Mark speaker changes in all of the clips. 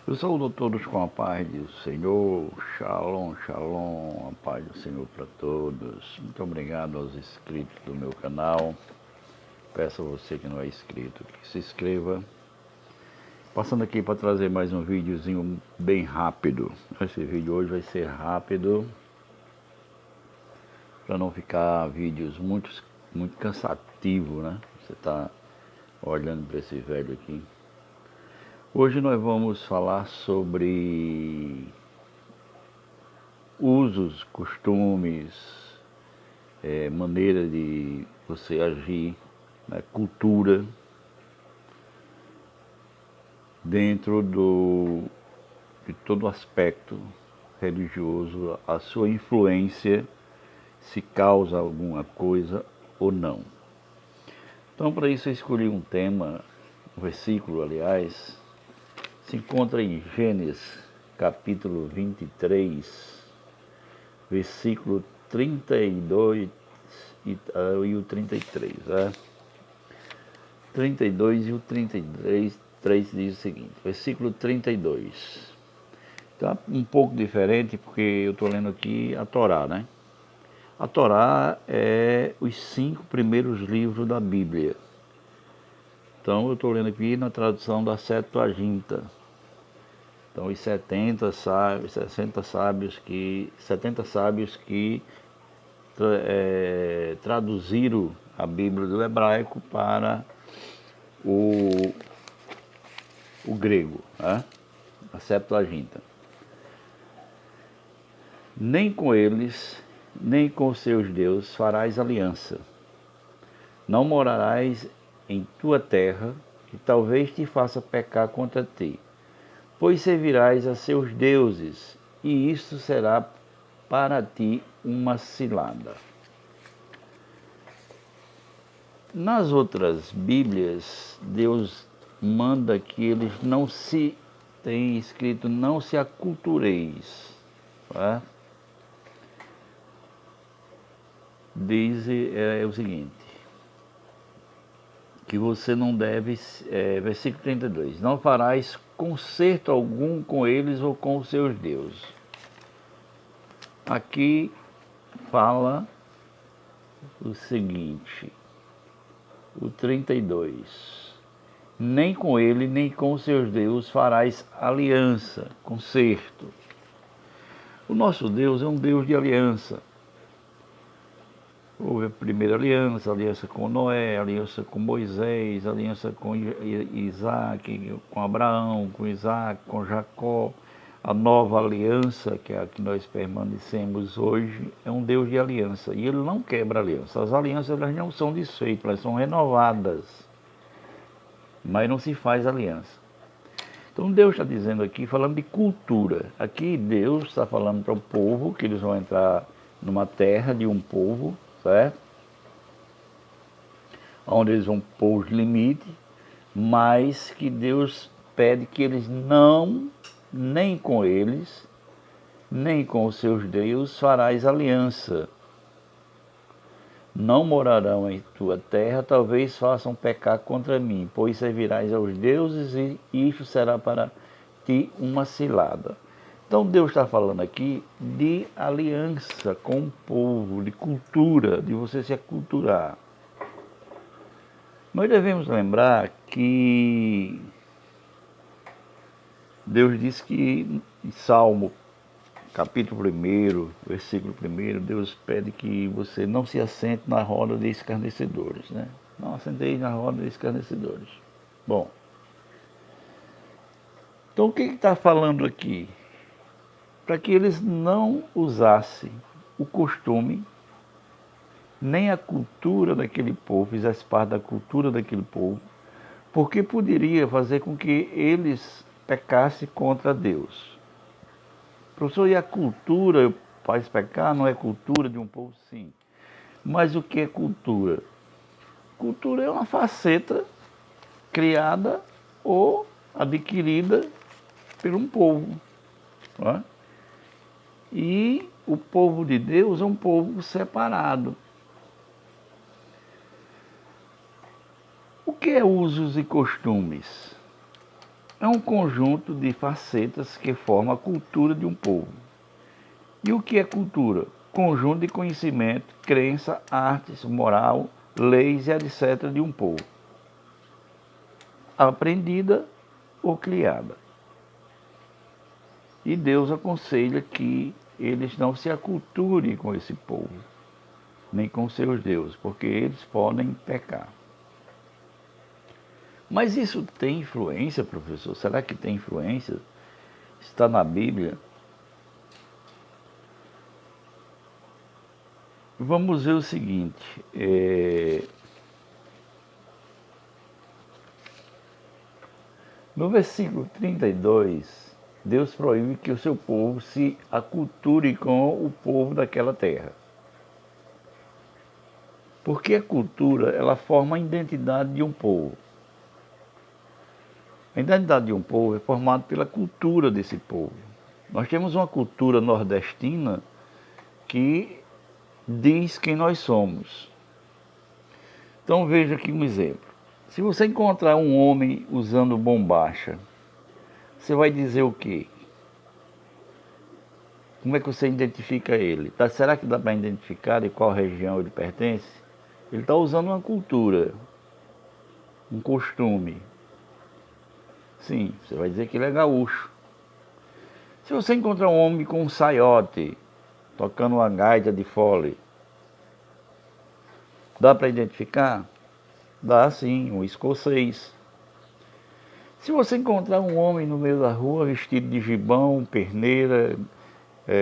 Speaker 1: Eu saúdo a todos com a paz do Senhor, shalom, shalom, a paz do Senhor para todos. Muito obrigado aos inscritos do meu canal. Peço a você que não é inscrito que se inscreva. Passando aqui para trazer mais um videozinho bem rápido. Esse vídeo hoje vai ser rápido, para não ficar vídeos muito cansativos, né? Você está olhando para esse velho aqui. Hoje nós vamos falar sobre usos, costumes, maneira de você agir, né, cultura, dentro de todo aspecto religioso, a sua influência, se causa alguma coisa ou não. Então, para isso, eu escolhi um tema, um versículo, aliás, se encontra em Gênesis, capítulo 23, versículo 32 e o 33, né? 32 e o 33 diz o seguinte, versículo 32. Está um pouco diferente porque eu estou lendo aqui a Torá, né? A Torá é os 5 primeiros livros da Bíblia. Então eu estou lendo aqui na tradução da Septuaginta. Então os 70 sábios que traduziram a Bíblia do hebraico para o grego, né? A Septuaginta. Nem com eles, nem com seus deuses farás aliança. Não morarás em tua terra, que talvez te faça pecar contra ti, pois servirás a seus deuses, e isto será para ti uma cilada. Nas outras Bíblias, Deus manda que eles não se, tem escrito, não se acultureis. Tá? Diz o seguinte, que você não deve, versículo 32, não farás concerto algum com eles ou com os seus deuses. Aqui fala o seguinte, o 32, nem com ele, nem com os seus deuses farás aliança, concerto. O nosso Deus é um Deus de aliança. Houve a primeira aliança, aliança com Noé, aliança com Moisés, aliança com Isaac, com Abraão, com Isaac, com Jacó. A nova aliança, que é a que nós permanecemos hoje, é um Deus de aliança. E ele não quebra aliança. As alianças elas não são desfeitas, elas são renovadas. Mas não se faz aliança. Então Deus está dizendo aqui, falando de cultura. Aqui Deus está falando para o povo, que eles vão entrar numa terra de um povo, certo? Onde eles vão pôr os limites, mas que Deus pede que eles não, nem com eles, nem com os seus deuses farás aliança. Não morarão em tua terra, talvez façam pecar contra mim, pois servirás aos deuses e isto será para ti uma cilada. Então Deus está falando aqui de aliança com o povo, de cultura, de você se aculturar. Nós devemos lembrar que Deus disse que em Salmo, capítulo 1, versículo 1, Deus pede que você não se assente na roda de escarnecedores, né? Não assenteis na roda de escarnecedores. Bom, então o que está falando aqui? Para que eles não usassem o costume, nem a cultura daquele povo, fizesse parte da cultura daquele povo, porque poderia fazer com que eles pecassem contra Deus. Professor, e a cultura faz pecar? Não é cultura de um povo? Sim. Mas o que é cultura? Cultura é uma faceta criada ou adquirida por um povo. Não é? E o povo de Deus é um povo separado. O que é usos e costumes? é um conjunto de facetas que forma a cultura de um povo. E o que é cultura? Conjunto de conhecimento, crença, artes, moral, leis e etc. de um povo, aprendida ou criada. E Deus aconselha que eles não se aculturem com esse povo, nem com seus deuses, porque eles podem pecar. Mas isso tem influência, professor? Será que tem influência? Está na Bíblia? Vamos ver o seguinte, no versículo 32, Deus proíbe que o seu povo se aculture com o povo daquela terra. Porque a cultura, ela forma a identidade de um povo. A identidade de um povo é formada pela cultura desse povo. Nós temos uma cultura nordestina que diz quem nós somos. Então veja aqui um exemplo. Se você encontrar um homem usando bombacha, você vai dizer o quê? Como é que você identifica ele? Será que dá para identificar de qual região ele pertence? Ele está usando uma cultura, um costume. Sim, você vai dizer que ele é gaúcho. Se você encontrar um homem com um saiote, tocando uma gaita de fole, dá para identificar? Dá sim, um escocês. Se você encontrar um homem no meio da rua vestido de gibão, perneira,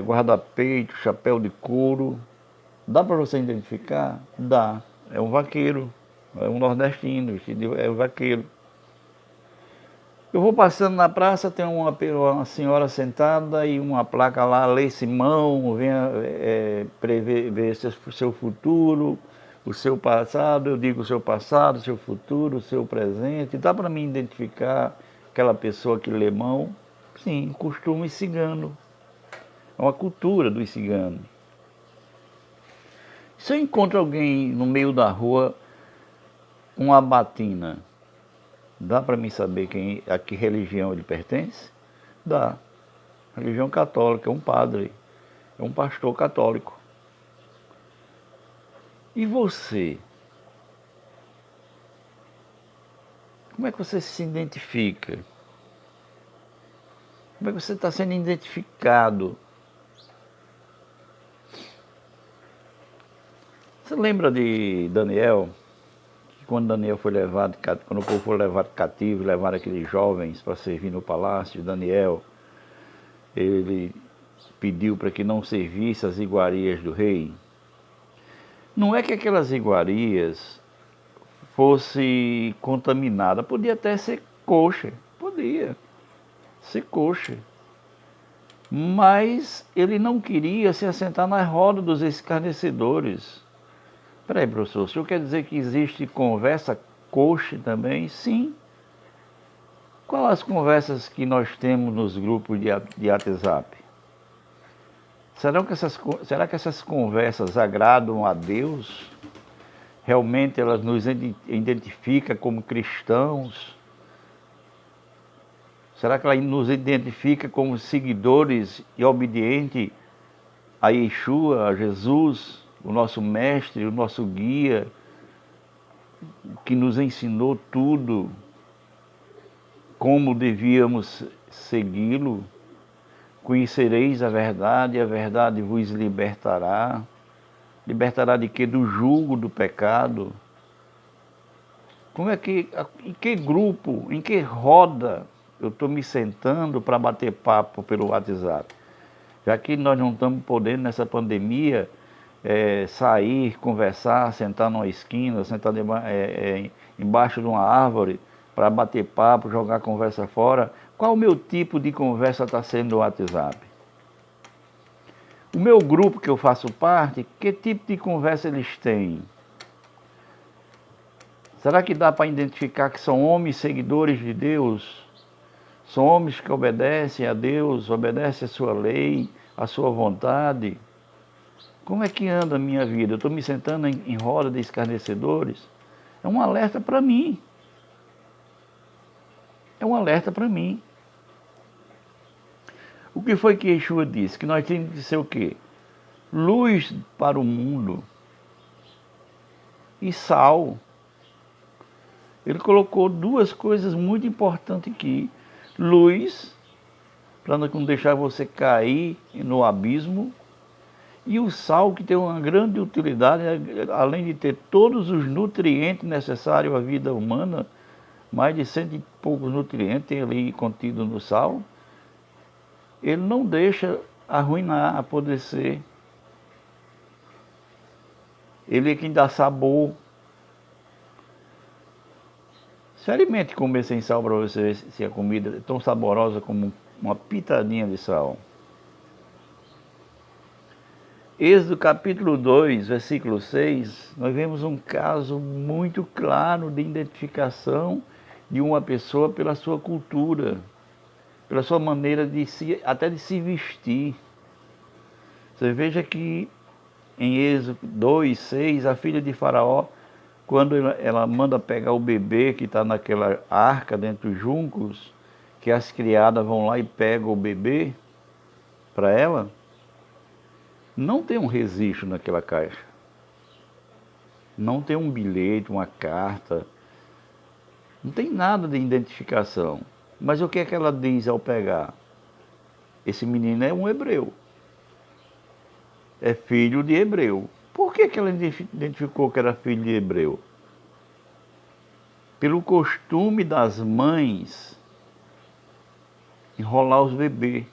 Speaker 1: guarda-peito, chapéu de couro, dá para você identificar? Dá. É um vaqueiro, é um nordestino, é um vaqueiro. Eu vou passando na praça, tem uma senhora sentada e uma placa lá, Lei Simão, venha prever seu futuro, o seu passado, eu digo o seu passado, o seu futuro, o seu presente. Dá para mim identificar aquela pessoa que lê mão? Sim, costume cigano. É uma cultura dos ciganos. Se eu encontro alguém no meio da rua, uma batina, dá para mim saber a que religião ele pertence? Dá. Religião católica, é um padre, é um pastor católico. E você? Como é que você se identifica? Como é que você está sendo identificado? Você lembra de Daniel? Que quando Daniel foi levado, quando o povo foi levado cativo, levaram aqueles jovens para servir no palácio, Daniel, ele pediu para que não servisse as iguarias do rei. Não é que aquelas iguarias fosse contaminada, podia até ser coxa, podia ser coxa. Mas ele não queria se assentar na roda dos escarnecedores. Peraí, professor, o senhor quer dizer que existe conversa coxa também? Sim. Quais as conversas que nós temos nos grupos de WhatsApp? Será que essas conversas agradam a Deus? Realmente elas nos identificam como cristãos? Será que ela nos identifica como seguidores e obedientes a Yeshua, a Jesus, o nosso mestre, o nosso guia, que nos ensinou tudo, como devíamos segui-lo? Conhecereis a verdade vos libertará. Libertará de quê? Do jugo do pecado. Em que grupo, em que roda eu estou me sentando para bater papo pelo WhatsApp? Já que nós não estamos podendo, nessa pandemia, sair, conversar, sentar numa esquina, sentar embaixo de uma árvore para bater papo, jogar a conversa fora. Qual o meu tipo de conversa está sendo no WhatsApp? O meu grupo que eu faço parte, que tipo de conversa eles têm? Será que dá para identificar que são homens seguidores de Deus? São homens que obedecem a Deus, obedecem a sua lei, a sua vontade? Como é que anda a minha vida? Eu estou me sentando em roda de escarnecedores? É um alerta para mim. é um alerta para mim. O que foi que Yeshua disse? Que nós temos que ser o quê? Luz para o mundo e sal. Ele colocou duas coisas muito importantes aqui. Luz, para não deixar você cair no abismo, e o sal, que tem uma grande utilidade, além de ter todos os nutrientes necessários à vida humana, mais de 100 e poucos nutrientes tem ali contido no sal, ele não deixa arruinar, apodrecer. Ele é quem dá sabor. Se alimente comer sem sal para você ver se a comida é tão saborosa como uma pitadinha de sal. Êxodo capítulo 2, versículo 6, nós vemos um caso muito claro de identificação de uma pessoa pela sua cultura, pela sua maneira de até de se vestir. Você veja que em Êxodo 2, 6, a filha de Faraó, quando ela manda pegar o bebê que está naquela arca dentro dos juncos, que as criadas vão lá e pegam o bebê para ela, não tem um registro naquela caixa. Não tem um bilhete, uma carta. Não tem nada de identificação. Mas o que é que ela diz ao pegar? Esse menino é um hebreu. É filho de hebreu. Por que ela identificou que era filho de hebreu? Pelo costume das mães enrolar os bebês,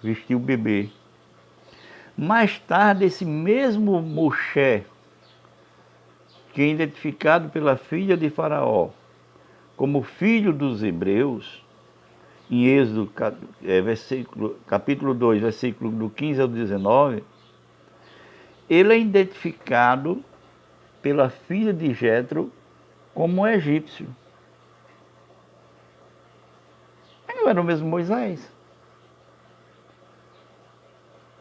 Speaker 1: vestir o bebê. Mais tarde, esse mesmo Moshe, que é identificado pela filha de Faraó como filho dos hebreus, em Êxodo capítulo 2, versículo do 15 ao 19, ele é identificado pela filha de Jetro como um egípcio. Mas não era o mesmo Moisés.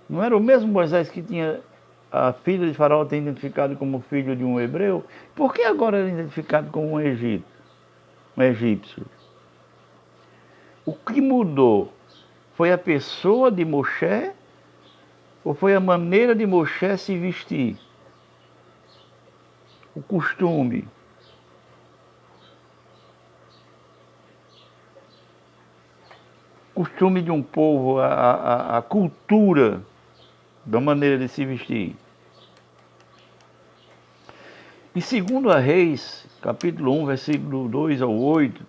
Speaker 1: Não era o mesmo Moisés que tinha a filha de Faraó ter identificado como filho de um hebreu? Por que agora ele é identificado como um egípcio? O que mudou foi a pessoa de Moshe ou foi a maneira de Moshe se vestir? O costume. O costume de um povo, a cultura da maneira de se vestir. Em 2 Reis, capítulo 1, versículo 2 ao 8,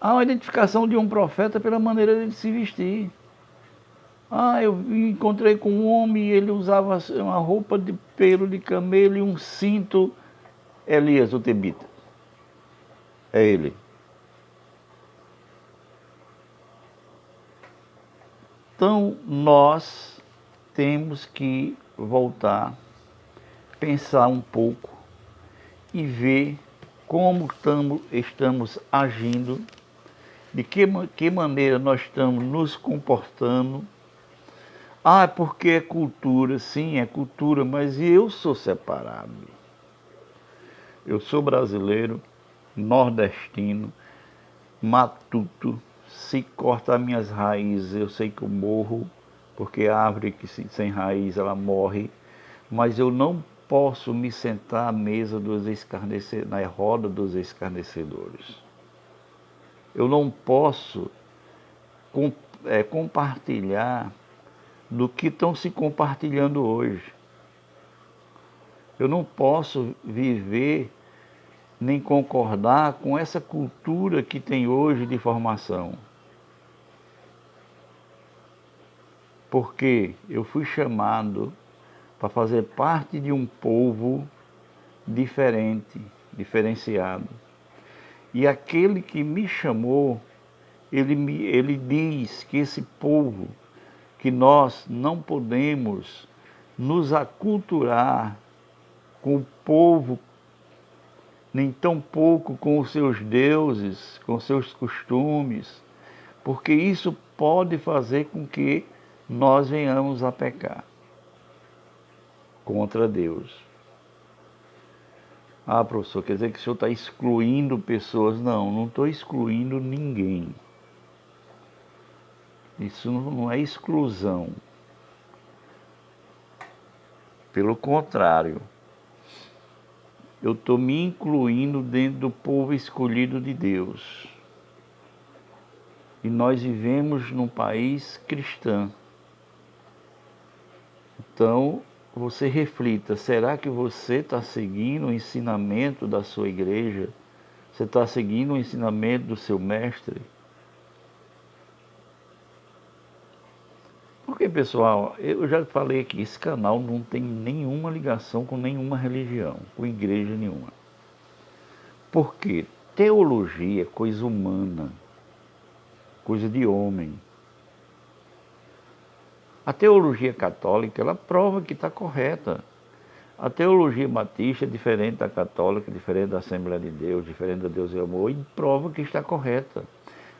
Speaker 1: há uma identificação de um profeta pela maneira de se vestir. Eu encontrei com um homem e ele usava uma roupa de pelo de camelo e um cinto. Elias, o tebita. É ele. Então, nós temos que voltar, pensar um pouco e ver como estamos agindo, de que maneira nós estamos nos comportando. Porque é cultura. Sim, é cultura, mas eu sou separado. Eu sou brasileiro, nordestino, matuto. Se cortar minhas raízes, eu sei que eu morro, porque a árvore que sem raiz ela morre, mas eu não posso me sentar à mesa dos escarnecedores, na roda dos escarnecedores. Eu não posso compartilhar do que estão se compartilhando hoje. Eu não posso viver nem concordar com essa cultura que tem hoje de formação. Porque eu fui chamado para fazer parte de um povo diferente, diferenciado. E aquele que me chamou, ele diz que esse povo, que nós não podemos nos aculturar com o povo, nem tão pouco com os seus deuses, com os seus costumes, porque isso pode fazer com que nós venhamos a pecar contra Deus. Ah, professor, quer dizer que o senhor está excluindo pessoas? Não, não estou excluindo ninguém. Isso não é exclusão. Pelo contrário, eu estou me incluindo dentro do povo escolhido de Deus. E nós vivemos num país cristão. Então, você reflita, será que você está seguindo o ensinamento da sua igreja? Você está seguindo o ensinamento do seu mestre? Porque, pessoal, eu já falei aqui, esse canal não tem nenhuma ligação com nenhuma religião, com igreja nenhuma. Por quê? Teologia é coisa humana, coisa de homem. A teologia católica, ela prova que está correta. A teologia batista é diferente da católica, diferente da Assembleia de Deus, diferente da Deus e Amor, e prova que está correta.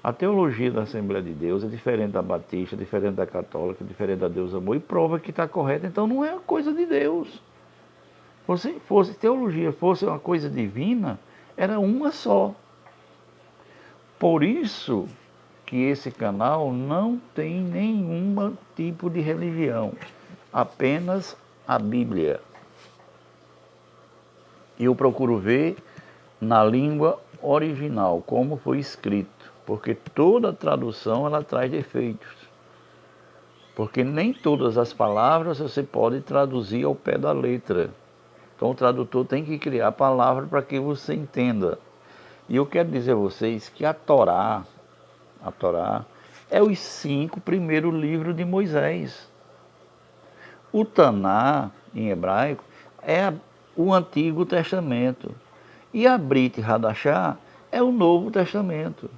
Speaker 1: A teologia da Assembleia de Deus é diferente da batista, diferente da católica, diferente da Deus e Amor, e prova que está correta. Então não é coisa de Deus. Se fosse teologia, fosse uma coisa divina, era uma só. Por isso que esse canal não tem nenhum tipo de religião, apenas a Bíblia. E eu procuro ver na língua original, como foi escrito, porque toda tradução ela traz defeitos. Porque nem todas as palavras você pode traduzir ao pé da letra. Então o tradutor tem que criar palavras para que você entenda. E eu quero dizer a vocês que a Torá é os 5 primeiros livros de Moisés. O Taná, em hebraico, é o Antigo Testamento. E a Brit Hadashah é o Novo Testamento.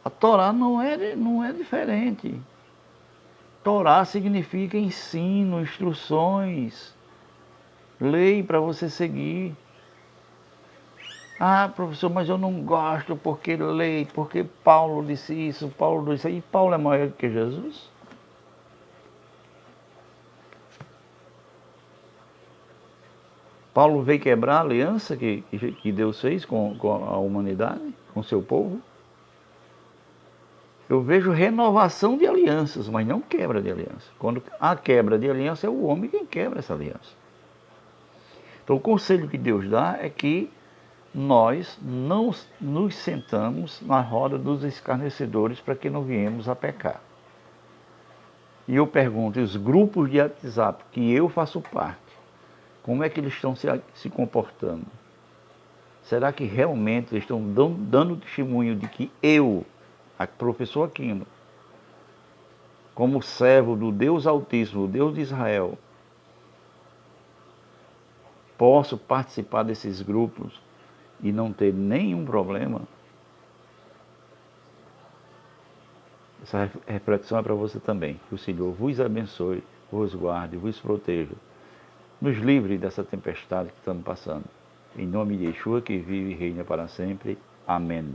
Speaker 1: A Torá não é diferente. Torá significa ensino, instruções, lei para você seguir. Ah, professor, mas eu não gosto porque lei, porque Paulo disse isso, Paulo disse isso. E Paulo é maior que Jesus? Paulo veio quebrar a aliança que Deus fez com a humanidade, com o seu povo. Eu vejo renovação de alianças, mas não quebra de aliança. Quando há quebra de aliança, é o homem quem quebra essa aliança. Então o conselho que Deus dá é que nós não nos sentamos na roda dos escarnecedores para que não viemos a pecar. E eu pergunto, os grupos de WhatsApp que eu faço parte, como é que eles estão se comportando? Será que realmente eles estão dando testemunho de que eu, a professor Aquino, como servo do Deus Altíssimo, o Deus de Israel, posso participar desses grupos e não ter nenhum problema? Essa reflexão é para você também. Que o Senhor vos abençoe, vos guarde, vos proteja. Nos livre dessa tempestade que estamos passando. Em nome de Yeshua, que vive e reina para sempre. Amém.